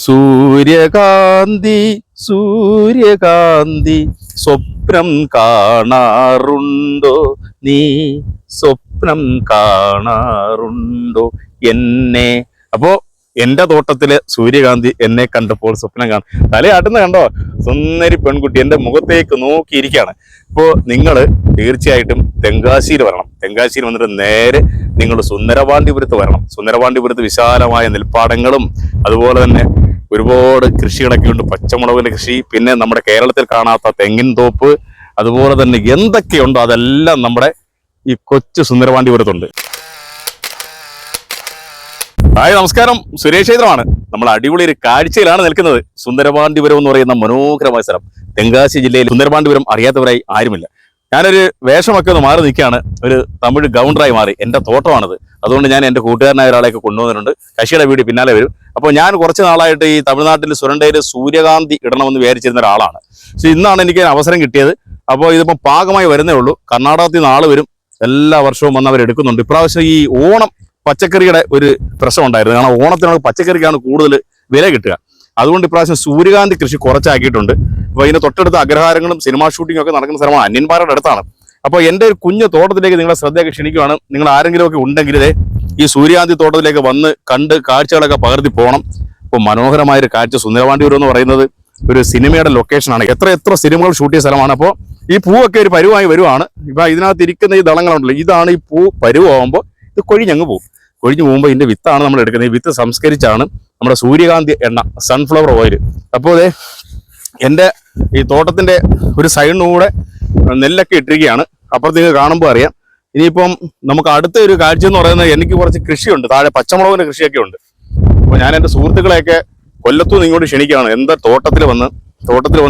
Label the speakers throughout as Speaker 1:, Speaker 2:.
Speaker 1: സൂര്യകാന്തി സൂര്യകാന്തി സ്വപ്നം കാണാറുണ്ടോ നീ? സ്വപ്നം കാണാറുണ്ടോ എന്നെ? അപ്പോ എന്റെ തോട്ടത്തിലെ സൂര്യകാന്തി എന്നെ കണ്ടപ്പോൾ സ്വപ്നം കാണും. തലയാട്ടുന്ന കണ്ടോ? സുന്ദരി പെൺകുട്ടി എന്റെ മുഖത്തേക്ക് നോക്കിയിരിക്കുകയാണ്. ഇപ്പോൾ നിങ്ങൾ തീർച്ചയായിട്ടും തെങ്കാശിയിൽ വരണം. തെങ്കാശിയിൽ വന്നിട്ട് നേരെ നിങ്ങൾ സുന്ദരപാണ്ഡിപുരത്ത് വരണം. സുന്ദരപാണ്ഡിപുരത്ത് വിശാലമായ നെൽപ്പാടങ്ങളും അതുപോലെ തന്നെ ഒരുപാട് കൃഷികളൊക്കെ ഉണ്ട്. പച്ചമുളകിന്റെ കൃഷി, പിന്നെ നമ്മുടെ കേരളത്തിൽ കാണാത്ത തെങ്ങിൻ തോപ്പ്, അതുപോലെ തന്നെ എന്തൊക്കെയുണ്ടോ അതെല്ലാം നമ്മുടെ ഈ കൊച്ചു സുന്ദരപാണ്ഡിപുരത്തുണ്ട്. ഹായ്, നമസ്കാരം. സുരേഷ് ക്ഷേത്രമാണ്. നമ്മൾ അടിപൊളി ഒരു കാഴ്ചയിലാണ് നിൽക്കുന്നത്. സുന്ദരപാണ്ഡിപുരം എന്ന് പറയുന്ന മനോഹരമായ സ്ഥലം. തെങ്കാശി ജില്ലയിൽ സുന്ദരപാണ്ഡിപുരം അറിയാത്തവരായി ആരുമില്ല. ഞാനൊരു വേഷമൊക്കെ ഒന്ന് മാറി നിൽക്കുകയാണ്. ഒരു തമിഴ് ഗൗണ്ടറായി മാറി. എൻ്റെ തോട്ടമാണത്. അതുകൊണ്ട് ഞാൻ എൻ്റെ കൂട്ടുകാരനായ ഒരാളെയൊക്കെ കൊണ്ടുവന്നിട്ടുണ്ട്. കശിയുടെ വീട് പിന്നാലെ വരും. അപ്പോൾ ഞാൻ കുറച്ച് നാളായിട്ട് ഈ തമിഴ്നാട്ടിൽ സുരണ്ടയിൽ സൂര്യകാന്തി ഇടണമെന്ന് വിചാരിച്ചിരുന്ന ഒരാളാണ്. പക്ഷേ ഇന്നാണ് എനിക്ക് അവസരം കിട്ടിയത്. അപ്പോൾ ഇതിപ്പോൾ പാകമായി വരുന്നേ ഉള്ളൂ. കർണാടകത്തിൽ നിന്ന് ആള് വരും. എല്ലാ വർഷവും വന്ന് അവരെടുക്കുന്നുണ്ട്. ഇപ്രാവശ്യം ഈ ഓണം പച്ചക്കറിയുടെ ഒരു പ്രശ്നം ഉണ്ടായിരുന്നു. കാരണം ഓണത്തിനുള്ള പച്ചക്കറിക്കാണ് കൂടുതൽ വില കിട്ടുക. അതുകൊണ്ട് ഇപ്രാവശ്യം സൂര്യകാന്തി കൃഷി കുറച്ചാക്കിയിട്ടുണ്ട്. അപ്പോൾ ഇതിന് തൊട്ടടുത്ത അഗ്രഹാരങ്ങളും സിനിമാ ഷൂട്ടിങ്ങും ഒക്കെ നടക്കുന്ന സ്ഥലമാണ്. അന്യന്മാരുടെ അടുത്താണ്. അപ്പോൾ എൻ്റെ ഒരു കുഞ്ഞു തോട്ടത്തിലേക്ക് നിങ്ങളെ ശ്രദ്ധയൊക്കെ ക്ഷണിക്കുകയാണ്. നിങ്ങൾ ആരെങ്കിലും ഒക്കെ ഉണ്ടെങ്കിൽ ഈ സൂര്യകാന്തി തോട്ടത്തിലേക്ക് വന്ന് കണ്ട് കാഴ്ചകളൊക്കെ പകർത്തി പോകണം. അപ്പോൾ മനോഹരമായൊരു കാഴ്ച. സുന്ദരപാണ്ഡിപുരം എന്ന് പറയുന്നത് ഒരു സിനിമയുടെ ലൊക്കേഷനാണ്. എത്ര സിനിമകൾ ഷൂട്ട് ചെയ്ത സ്ഥലമാണ്. അപ്പോൾ ഈ പൂവൊക്കെ ഒരു പരുവായി വരുവാണ്. ഇപ്പം ഇതിനകത്ത് ഇരിക്കുന്ന ഈ ദളങ്ങളുണ്ടല്ലോ, ഇതാണ് ഈ പൂ പരുവാകുമ്പോൾ ഇത് കൊഴിഞ്ഞങ്ങ് പോകും. കൊഴിഞ്ഞു പോകുമ്പോൾ ഇതിന്റെ വിത്താണ് നമ്മൾ എടുക്കുന്നത്. ഈ വിത്ത് സംസ്കരിച്ചാണ് നമ്മുടെ സൂര്യകാന്തി എണ്ണ, സൺഫ്ലവർ ഓയിൽ. അപ്പോൾ അതെ എൻ്റെ ഈ തോട്ടത്തിന്റെ ഒരു സൈഡിനൂടെ നെല്ലൊക്കെ ഇട്ടിരിക്കുകയാണ്. അപ്പുറത്തേക്ക് കാണുമ്പോൾ അറിയാം. ഇനിയിപ്പം നമുക്ക് അടുത്ത ഒരു കാഴ്ച എന്ന് പറയുന്നത്, എനിക്ക് കുറച്ച് കൃഷിയുണ്ട്. താഴെ പച്ചമുളകിന്റെ കൃഷിയൊക്കെ ഉണ്ട്. അപ്പോൾ ഞാൻ എൻ്റെ സുഹൃത്തുക്കളെയൊക്കെ കൊല്ലത്തുനിന്ന് ഇങ്ങോട്ട് ക്ഷണിക്കുകയാണ്. എന്താ തോട്ടത്തിൽ വന്ന്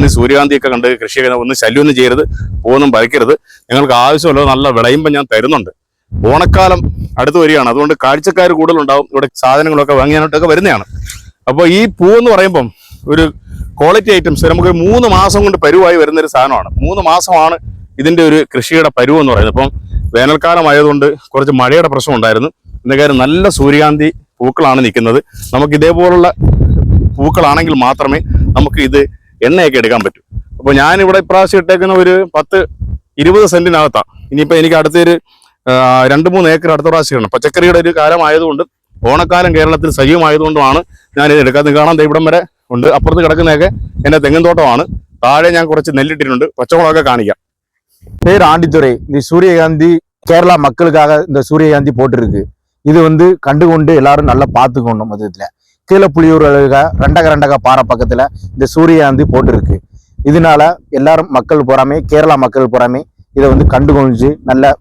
Speaker 1: ഈ സൂര്യകാന്തിയൊക്കെ കണ്ട് കൃഷിയൊക്കെ ഒന്ന് ശല്യമൊന്നും ചെയ്യരുത്, പൂവൊന്നും പറിക്കരുത്. നിങ്ങൾക്ക് ആവശ്യമല്ലോ നല്ല വിളയുമ്പോൾ ഞാൻ തരുന്നുണ്ട്. ഓണക്കാലം അടുത്ത് വരികയാണ്. അതുകൊണ്ട് കാഴ്ചക്കാർ കൂടുതലുണ്ടാവും. ഇവിടെ സാധനങ്ങളൊക്കെ വാങ്ങിയാനായിട്ടൊക്കെ വരുന്നതാണ്. അപ്പോൾ ഈ പൂവെന്ന് പറയുമ്പം ഒരു ക്വാളിറ്റി ഐറ്റംസ് നമുക്ക് 3 മാസം കൊണ്ട് പരുവായി വരുന്നൊരു സാധനമാണ്. 3 മാസമാണ് ഇതിൻ്റെ ഒരു കൃഷിയുടെ പരുവ് എന്ന് പറയുന്നത്. ഇപ്പം വേനൽക്കാലം ആയതുകൊണ്ട് കുറച്ച് മഴയുടെ പ്രശ്നം ഉണ്ടായിരുന്നു. കാര്യം നല്ല സൂര്യകാന്തി പൂക്കളാണ് നിൽക്കുന്നത്. നമുക്ക് ഇതേപോലുള്ള പൂക്കളാണെങ്കിൽ മാത്രമേ നമുക്ക് ഇത് എണ്ണയൊക്കെ എടുക്കാൻ പറ്റൂ. അപ്പോൾ ഞാനിവിടെ ഇപ്രാവശ്യം ഇട്ടേക്കുന്ന ഒരു 10-20 സെന്റിനകത്താണ്. ഇനിയിപ്പോൾ എനിക്ക് അടുത്തൊരു 2-3 ഏക്കർ അടുത്ത പ്രാവശ്യമാണ്. പച്ചക്കറിയുടെ ഒരു കാലമായതുകൊണ്ട്, ഓണക്കാലം കേരളത്തിൽ സജീവമായതുകൊണ്ടുമാണ് ഞാനിത് എടുക്കാതെ. കാണാൻ ഇവിടം വരെ ഉണ്ട്. അപ്പുറത്ത് കിടക്കുന്നതൊക്കെ എൻ്റെ തെങ്ങിൻ തോട്ടമാണ്. താഴെ ഞാൻ കുറച്ച് നെല്ലിട്ടിട്ടുണ്ട്. പച്ചമുളകൊക്കെ കാണിക്കാം.
Speaker 2: பேர் ஆண்டித்துறை. இந்த சூரியகாந்தி கேரளா மக்களுக்காக இந்த சூரியகாந்தி போட்டிருக்கு. இது கண்டுகொண்டு எல்லாரும் நல்லா பார்த்துக்கணும். இதுல கீழே புளியூர் ரெண்டக பாறை பக்கத்துல இந்த சூரியகாந்தி போட்டிருக்கு. இதனால எல்லாரும் மக்கள் போறாமே, கேரளா மக்கள் போறாமே இதை கண்டுகொண்டு நல்ல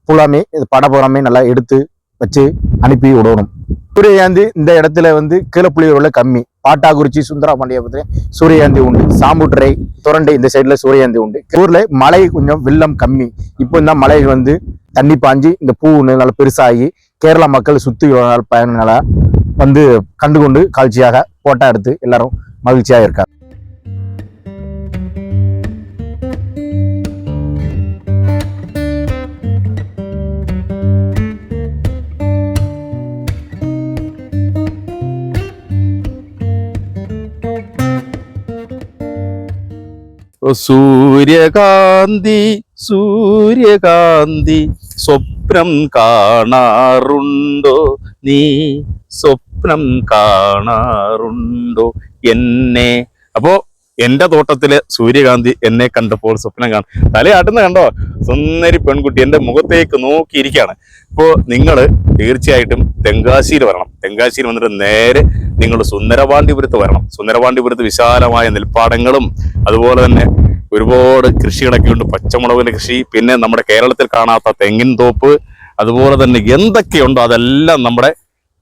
Speaker 2: புலாமே இது பட போறாமே நல்லா எடுத்து வச்சு அனுப்பி விடணும். சூரியகாந்தி இந்த இடத்துல கீழே புளியூர்ல கம்மி. பாட்டாக்குறிச்சி, சுந்தரபாண்டியபுரத்துல சூரியகாந்தி உண்டு. சாம்புட்டுறை, துரண்டை இந்த சைட்ல சூரியகாந்தி உண்டு. ஊர்ல மழை கொஞ்சம் வெள்ளம் கம்மி. இப்போ இந்த மழை தண்ணி பாஞ்சி இந்த பூ நல்லா பெருசாகி கேரளா மக்கள் சுத்தி பயனால கண்டுகொண்டு காட்சியாக போட்டா எடுத்து எல்லாரும் மகிழ்ச்சியா இருக்காங்க.
Speaker 1: സൂര്യകാന്തി സൂര്യകാന്തി സ്വപ്നം കാണാറുണ്ടോ നീ? സ്വപ്നം കാണാറുണ്ടോ എന്നെ? അപ്പോ എന്റെ തോട്ടത്തിലെ സൂര്യകാന്തി എന്നെ കണ്ടപ്പോൾ സ്വപ്നം കാണും. തലയാട്ടുന്ന കണ്ടോ? സുന്ദരി പെൺകുട്ടി എന്റെ മുഖത്തേക്ക് നോക്കിയിരിക്കുകയാണ്. ഇപ്പോൾ നിങ്ങൾ തീർച്ചയായിട്ടും തെങ്കാശിയിൽ വരണം. തെങ്കാശിയിൽ വന്നിട്ട് നേരെ നിങ്ങൾ സുന്ദരപാണ്ഡിപുരത്ത് വരണം. സുന്ദരപാണ്ഡിപുരത്ത് വിശാലമായ നെൽപ്പാടങ്ങളും അതുപോലെ തന്നെ ഒരുപാട് കൃഷികളൊക്കെ ഉണ്ട്. പച്ചമുളകിന്റെ കൃഷി, പിന്നെ നമ്മുടെ കേരളത്തിൽ കാണാത്ത തെങ്ങിൻ തോപ്പ്, അതുപോലെ തന്നെ എന്തൊക്കെയുണ്ടോ അതെല്ലാം നമ്മുടെ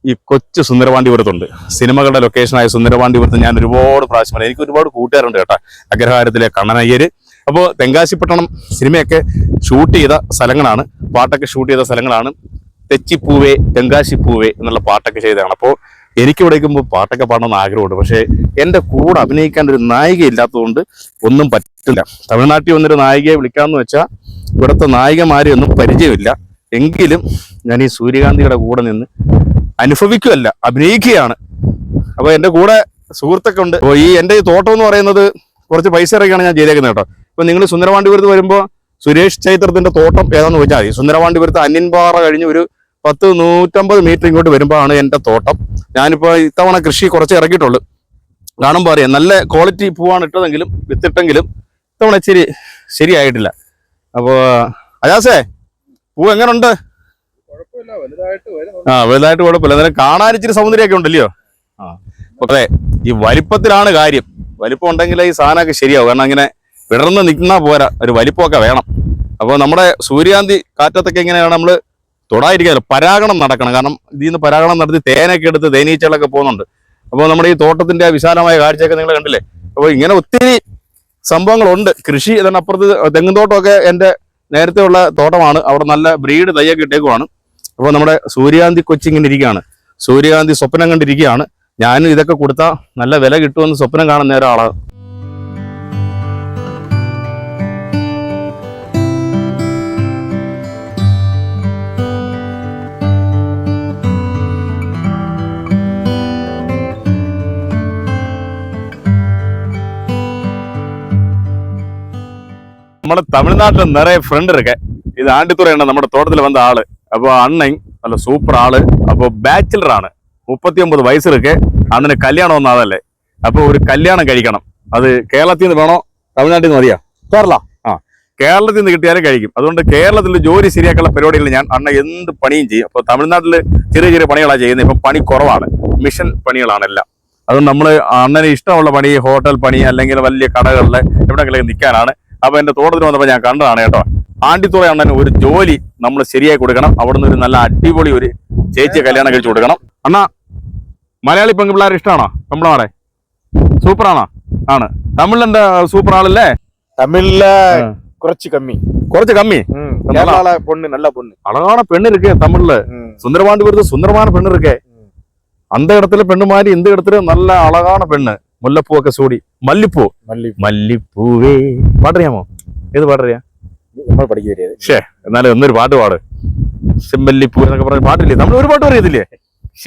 Speaker 1: ഈ കൊച്ചു സുന്ദരപാണ്ഡിപുരത്തുണ്ട്. സിനിമകളുടെ ലൊക്കേഷനായ സുന്ദരപാണ്ഡിപുരത്ത് ഞാൻ ഒരുപാട് പ്രാവശ്യം, എനിക്ക് ഒരുപാട് കൂട്ടുകാരുണ്ട് കേട്ടോ. അഗ്രഹാരത്തിലെ കണ്ണനയ്യര്. അപ്പോൾ തെങ്കാശിപ്പട്ടണം സിനിമയൊക്കെ ഷൂട്ട് ചെയ്ത സ്ഥലങ്ങളാണ്, പാട്ടൊക്കെ ഷൂട്ട് ചെയ്ത സ്ഥലങ്ങളാണ്. തെച്ചിപ്പൂവേ തെങ്കാശിപ്പൂവേ എന്നുള്ള പാട്ടൊക്കെ ചെയ്തതാണ്. അപ്പോൾ എനിക്ക് വിളിക്കുമ്പോൾ പാട്ടൊക്കെ പാടണമെന്ന് ആഗ്രഹമുണ്ട്. പക്ഷേ എൻ്റെ കൂടെ അഭിനയിക്കാൻ ഒരു നായിക ഇല്ലാത്തതുകൊണ്ട് ഒന്നും പറ്റില്ല. തമിഴ്നാട്ടിൽ വന്നൊരു നായികയെ വിളിക്കാമെന്ന് വെച്ചാൽ ഇവിടുത്തെ നായികമാരെ ഒന്നും പരിചയമില്ല. എങ്കിലും ഞാൻ ഈ സൂര്യകാന്തിയുടെ കൂടെ നിന്ന് അനുഭവിക്കുകയല്ല, അഭിനയിക്കുകയാണ്. അപ്പോൾ എൻ്റെ കൂടെ സുഹൃത്തൊക്കെ ഉണ്ട്. അപ്പോൾ ഈ എൻ്റെ ഈ തോട്ടം എന്ന് പറയുന്നത് കുറച്ച് പൈസ ഇറക്കിയാണ് ഞാൻ ചെയ്തേക്കുന്നത് കേട്ടോ. ഇപ്പൊ നിങ്ങൾ സുന്ദരപാണ്ഡിപുരത്ത് വരുമ്പോൾ സുരേഷ് ചൈത്രത്തിന്റെ തോട്ടം ഏതാന്ന് ചോദിച്ചാൽ മതി. സുന്ദരപാണ്ഡിപുരത്ത് അന്യൻപാറ കഴിഞ്ഞ് ഒരു 150 മീറ്റർ ഇങ്ങോട്ട് വരുമ്പോഴാണ് എൻ്റെ തോട്ടം. ഞാനിപ്പോൾ ഇത്തവണ കൃഷി കുറച്ച് ഇറക്കിയിട്ടുള്ളൂ. കാണുമ്പോൾ അറിയാം നല്ല ക്വാളിറ്റി പൂവാണ് ഇട്ടതെങ്കിലും വിത്തിട്ടെങ്കിലും ഇത്തവണ ഇച്ചിരി ശരിയായിട്ടില്ല. അപ്പോൾ അജാസേ പൂ എങ്ങനെയുണ്ട്? വലുതായിട്ട് കുഴപ്പമില്ല. എന്നാലും കാണാൻ ഇച്ചിരി സൗന്ദര്യമൊക്കെ ഉണ്ടല്ലോ. അതെ, ഈ വലിപ്പത്തിലാണ് കാര്യം. വലിപ്പം ഉണ്ടെങ്കിൽ ഈ സാധനമൊക്കെ ശരിയാവും. കാരണം അങ്ങനെ വിടർന്ന് നിൽക്കുന്ന പോരാ, ഒരു വലിപ്പമൊക്കെ വേണം. അപ്പോൾ നമ്മുടെ സൂര്യകാന്തി കാറ്റത്തൊക്കെ ഇങ്ങനെയാണ് നമ്മൾ തൊടാതിരിക്കാമല്ലോ. പരാഗണം നടക്കണം. കാരണം ഇതിൽ നിന്ന് പരാഗണം നടത്തി തേനൊക്കെ എടുത്ത് തേനീച്ചകളൊക്കെ പോകുന്നുണ്ട്. അപ്പോൾ നമ്മുടെ ഈ തോട്ടത്തിന്റെ വിശാലമായ കാഴ്ചയൊക്കെ നിങ്ങൾ കണ്ടില്ലേ. അപ്പോൾ ഇങ്ങനെ ഒത്തിരി സംഭവങ്ങളുണ്ട്. കൃഷി ഇതിനപ്പുറത്ത് തെങ്ങും തോട്ടമൊക്കെ എൻ്റെ നേരത്തെ ഉള്ള തോട്ടമാണ്. അവിടെ നല്ല ബ്രീഡ് തയ്യൊക്കെ ഇട്ടേക്കുവാണ്. അപ്പോൾ നമ്മുടെ സൂര്യകാന്തി കൊച്ചിങ്ങനെ ഇരിക്കുകയാണ്. സൂര്യകാന്തി സ്വപ്നം കണ്ടിരിക്കുകയാണ്. ഞാനും ഇതൊക്കെ കൊടുത്താൽ നല്ല വില കിട്ടുമെന്ന് സ്വപ്നം കാണുന്ന ഒരാളാണ്. നമ്മുടെ തമിഴ്നാട്ടിൽ നിറയെ ഫ്രണ്ട് ഇருக்கு. ഇത് ആണ്ടിത്തുറയാണ് നമ്മുടെ തോട്ടത്തിൽ വന്ന ആള്. അപ്പോൾ അണ്ണൻ നല്ല സൂപ്പർ ആള്. അപ്പോൾ ബാച്ചിലറാണ്, 39 വയസ്സിലൊക്കെ. അണ്ണന് കല്യാണം ഒന്നും അതല്ലേ. അപ്പോൾ ഒരു കല്യാണം കഴിക്കണം. അത് കേരളത്തിൽ നിന്ന് വേണോ തമിഴ്നാട്ടിൽ നിന്ന് മതിയാ? കേരള. കേരളത്തിൽ നിന്ന് കിട്ടിയാലേ കഴിക്കും. അതുകൊണ്ട് കേരളത്തിൽ ജോലി ശരിയാക്കാനുള്ള പരിപാടികൾ ഞാൻ അണ്ണ എന്ത് പണിയും ചെയ്യും. അപ്പോൾ തമിഴ്നാട്ടിൽ ചെറിയ ചെറിയ പണികളാണ് ചെയ്യുന്നത്. ഇപ്പം പണി കുറവാണ്, മിഷൻ പണികളാണെല്ലാം. അതുകൊണ്ട് നമ്മൾ അണ്ണന് ഇഷ്ടമുള്ള പണി ഹോട്ടൽ പണി അല്ലെങ്കിൽ വലിയ കടകളിൽ എവിടെയെങ്കിലും നിൽക്കാനാണ്. അപ്പൊ എന്റെ തോട്ടത്തിന് വന്നപ്പോൾ ഞാൻ കണ്ടതാണ് കേട്ടോ. ആണ്ടിത്തുറ അണ്ണന് ഒരു ജോലി നമ്മൾ ശരിയായി കൊടുക്കണം. അവിടുന്ന് ഒരു നല്ല അടിപൊളി ഒരു ചേച്ചിയെ കല്യാണം കഴിച്ചു കൊടുക്കണം. അണ്ണാ, മലയാളി പെൺപിള്ളേരെ ഇഷ്ടമാണോ? പെമ്പിളാടെ സൂപ്പറാണോ? ആണ്. തമിഴിലെന്താ സൂപ്പർ ആളല്ലേ?
Speaker 2: തമിഴില് കുറച്ച് കമ്മി.
Speaker 1: പൊണ്ണ് നല്ല പൊണ്ണ് അഴകാன പെണ്ണ് இருக்கே தமிழ்ல. சுந்தரபாண்டிபுரத்து சுந்தரமான பெண்ணு இருக்கே. அந்த இடத்துல பெண்ணு மாதிரி இந்த இடத்துல நல்ல அழகான பெண்ணு. മുല്ലപ്പൂവൊക്കെ സൂടി. മല്ലിപ്പൂവേ പാട്ടറിയാമോ? ഏത് പാട്ടറിയാ? ഷേ, എന്നാലും ഒന്നൊരു പാട്ട് പാട്. ചെമ്പല്ലിപ്പൂ എന്നൊക്കെ പറഞ്ഞ പാട്ടില്ലേ? നമ്മൾ ഒരു പാട്ട് അറിയത്തില്ലേ?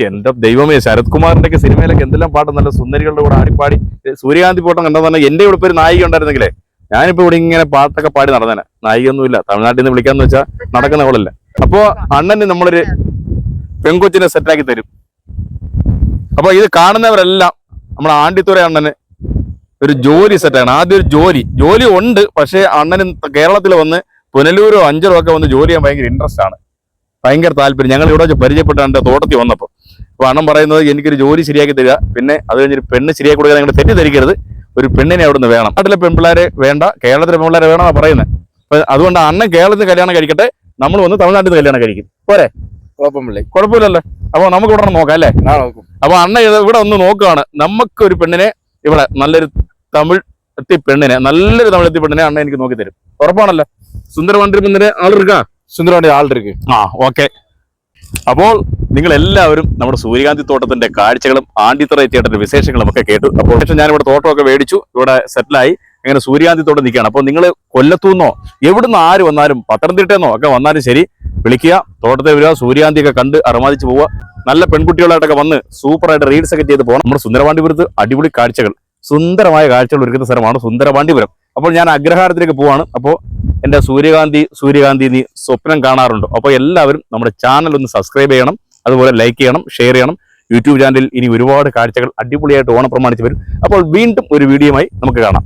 Speaker 1: എന്റെ ദൈവമേ, ശരത് കുമാറിന്റെ ഒക്കെ സിനിമയിലൊക്കെ എന്തെല്ലാം പാട്ട് നല്ല സുന്ദരികളുടെ കൂടെ ആടിപ്പാടി. സൂര്യകാന്തി പോട്ടം കണ്ടാൽ തന്നെ എന്റെ ഇവിടെ ഒരു നായിക ഉണ്ടായിരുന്നെങ്കിലേ ഞാനിപ്പോ ഇവിടെ ഇങ്ങനെ പാട്ടൊക്കെ പാടി നടന്നേനെ. നായികയൊന്നുമില്ല, തമിഴ്നാട്ടിൽ നിന്ന് വിളിക്കാന്ന് വെച്ചാൽ നടക്കുന്ന അവളല്ല. അപ്പോ അണ്ണന് നമ്മളൊരു പെങ്കൊച്ചിനെ സെറ്റാക്കി തരും. അപ്പൊ ഇത് കാണുന്നവരെല്ലാം നമ്മുടെ ആണ്ടിത്തുറ അണ്ണന് ഒരു ജോലി സെറ്റാണ്. ആദ്യം ഒരു ജോലി ഉണ്ട്. പക്ഷേ അണ്ണന് കേരളത്തിൽ വന്ന് പുനലൂരോ അഞ്ചലോ ഒക്കെ വന്ന് ജോലി ചെയ്യാൻ ഭയങ്കര ഇൻട്രസ്റ്റ് ആണ്, ഭയങ്കര താല്പര്യം. ഞങ്ങൾ ഇവിടെ വെച്ച് പരിചയപ്പെട്ട എൻ്റെ തോട്ടത്തിൽ വന്നപ്പോൾ അപ്പൊ അണ്ണൻ പറയുന്നത് എനിക്കൊരു ജോലി ശരിയാക്കി തരിക, പിന്നെ അത് കഴിഞ്ഞൊരു പെണ്ണ് ശരിയാക്കി കൊടുക്കുക. നിങ്ങൾ തെറ്റിദ്ധരിക്കരുത്, ഒരു പെണ്ണിനെ അവിടെ നിന്ന് വേണം. നാട്ടിലെ പെൺപിള്ളേരെ വേണ്ട, കേരളത്തിലെ പെൺപിള്ളേരെ വേണമെന്നാണ് പറയുന്നത്. അപ്പൊ അതുകൊണ്ട് അണ്ണൻ കേരളത്തിൽ കല്യാണം കഴിക്കട്ടെ, നമ്മൾ വന്ന് തമിഴ്നാട്ടിൽ നിന്ന് കല്യാണം കഴിക്കും. പോരെ? കുഴപ്പമില്ലല്ലോ. അപ്പൊ നമുക്ക് ഇവിടെ നോക്കാം അല്ലേ? അപ്പൊ അണ്ണ ഇവിടെ ഒന്ന് നോക്കുകയാണ്. നമുക്കൊരു പെണ്ണിനെ ഇവിടെ നല്ലൊരു തമിഴത്തി പെണ്ണിനെ അണ്ണ എനിക്ക് നോക്കി തരും. ഉറപ്പാണല്ലോ? സുന്ദരപാണ്ടി പെണ്ണിന് ആളിരിക്കാ? സുന്ദരപാണ്ടി ആളിരിക്കും. ഓക്കെ. അപ്പോൾ നിങ്ങൾ എല്ലാവരും നമ്മുടെ സൂര്യകാന്തി തോട്ടത്തിന്റെ കാഴ്ചകളും ആണ്ടിത്തുറ തിയേറ്ററിന്റെ വിശേഷങ്ങളും ഒക്കെ കേട്ടു. അപ്പോൾ ഞാനിവിടെ തോട്ടമൊക്കെ മേടിച്ചു, ഇവിടെ സെറ്റിലായി. അങ്ങനെ സൂര്യകാന്തി തോട്ടം നിൽക്കുകയാണ്. അപ്പോൾ നിങ്ങൾ കൊല്ലത്തുനിന്നോ എവിടുന്ന് ആര് വന്നാലും പത്തനംതിട്ടയെന്നോ ഒക്കെ വന്നാലും ശരി, വിളിക്കുക, തോട്ടത്തിൽ വരിക, സൂര്യകാന്തി ഒക്കെ കണ്ട് അറുമാദിച്ച് പോവുക. നല്ല പെൺകുട്ടികളായിട്ടൊക്കെ വന്ന് സൂപ്പറായിട്ട് റീൽസ് ഒക്കെ ചെയ്ത് പോകണം. നമ്മുടെ സുന്ദരപാണ്ടിപുരത്ത് അടിപൊളി കാഴ്ചകൾ, സുന്ദരമായ കാഴ്ചകൾ ഒരുക്കുന്ന സ്ഥലമാണ് സുന്ദരപാണ്ടിപുരം. അപ്പോൾ ഞാൻ അഗ്രഹാരത്തിലേക്ക് പോവാണ്. അപ്പോൾ എൻ്റെ സൂര്യകാന്തി നീ സ്വപ്നം കാണാറുണ്ടോ? അപ്പോൾ എല്ലാവരും നമ്മുടെ ചാനൽ ഒന്ന് സബ്സ്ക്രൈബ് ചെയ്യണം, അതുപോലെ ലൈക്ക് ചെയ്യണം, ഷെയർ ചെയ്യണം. യൂട്യൂബ് ചാനലിൽ ഇനി ഒരുപാട് കാഴ്ചകൾ അടിപൊളിയായിട്ട് ഓണം പ്രമാണിച്ച് വരും. അപ്പോൾ വീണ്ടും ഒരു വീഡിയോയുമായി നമുക്ക് കാണാം.